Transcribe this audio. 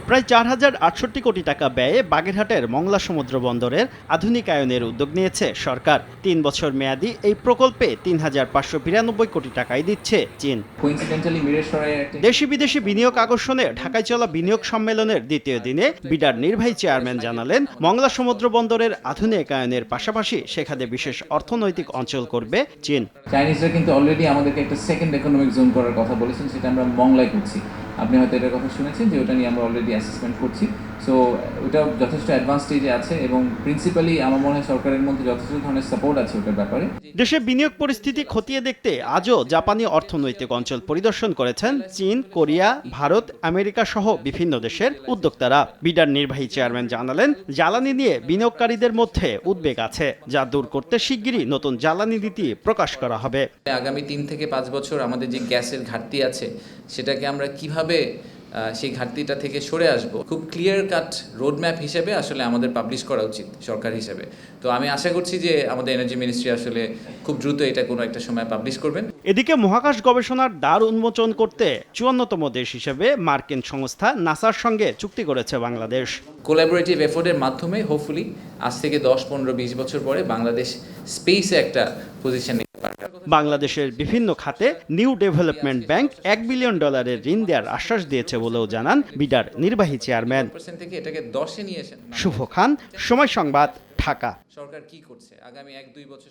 প্রায় 4,068 কোটি টাকা ব্যয়ে বাগেরহাটের মংলা সমুদ্র বন্দরের আধুনিকায়নের উদ্যোগ নিয়েছে সরকার। 3 বছর মেয়াদী এই প্রকল্পে 3,592 কোটি টাকাই দিচ্ছে চীন। দেশি বিদেশি বিনিয়োগ আকর্ষণে ঢাকায় চলা বিনিয়োগ সম্মেলনের দ্বিতীয় দিনে বিডার নির্বাহী চেয়ারম্যান জানালেন, মংলা সমুদ্র বন্দরের আধুনিকায়নের পাশাপাশি সেখানে বিশেষ অর্থনৈতিক অঞ্চল করবে চীন। চাইনিজরা কিন্তু অলরেডি আমাদেরকে একটা সেকেন্ড ইকোনমিক জোন করার কথা বলেছেন, সেটা আমরা মংলায় করছি। আপনি হয়তো এটার কথা শুনেছেন যে ওটা নিয়ে আমরা অলরেডি অ্যাসেসমেন্ট করছি। সো ওটা যথেষ্ট অ্যাডভান্স স্টেজে আছে এবং প্রিন্সিপালি আমার মনে হয় সরকারের মধ্যে যথেষ্ট ধরনের সাপোর্ট আছে ওটার ব্যাপারে। দেশে বিনিয়োগ পরিস্থিতি খতিয়ে দেখতে আজও জাপানি অর্থনৈতিক অঞ্চল পরিদর্শন করেছেন চীন, কোরিয়া, ভারত, আমেরিকা সহ বিভিন্ন দেশের উদ্যোক্তারা। বিডার নির্বাহী চেয়ারম্যান জানালেন, জ্বালানি নিয়ে বিনিয়োগকারীদের মধ্যে উদ্বেগ আছে, যা দূর করতে শিগগিরই নতুন জ্বালানি নীতি প্রকাশ করা হবে। আগামী 3 থেকে 5 বছর আমাদের যে গ্যাসের ঘাটতি আছে সেটাকে আমরা কিভাবে সেই ঘাটতিটা থেকে সরে আসব, খুব ক্লিয়ার কাট রোডম্যাপ হিসেবে আসলে আমাদের পাবলিশ করা উচিত সরকার হিসেবে। তো আমি আশা করছি যে আমাদের এনার্জি মিনিস্ট্রি আসলে খুব দ্রুত এটা কোনো একটা সময় পাবলিশ করবেন। এদিকে মহাকাশ গবেষণার দ্বার উন্মোচন করতে 54তম দেশ হিসেবে মার্কিন সংস্থা নাসার সঙ্গে চুক্তি করেছে বাংলাদেশ। কোলাবোরেটিভ এফোর্টের মাধ্যমে হোপফুলি আজ থেকে 10, 15, 20 বছর পরে বাংলাদেশ স্পেসে একটা পজিশন নিতে পারবে। বাংলাদেশের বিভিন্ন খাতে নিউ ডেভেলপমেন্ট ব্যাংক $1 বিলিয়ন ঋণ দেওয়ার আশ্বাস দিয়েছে বলেও জানান বিডার নির্বাহী চেয়ারম্যান। থেকে এটাকে 10-এ নিয়ে আসেন। শুভ খান, সময় সংবাদ, ঢাকা। সরকার কি করছে আগামী 1-2 বছর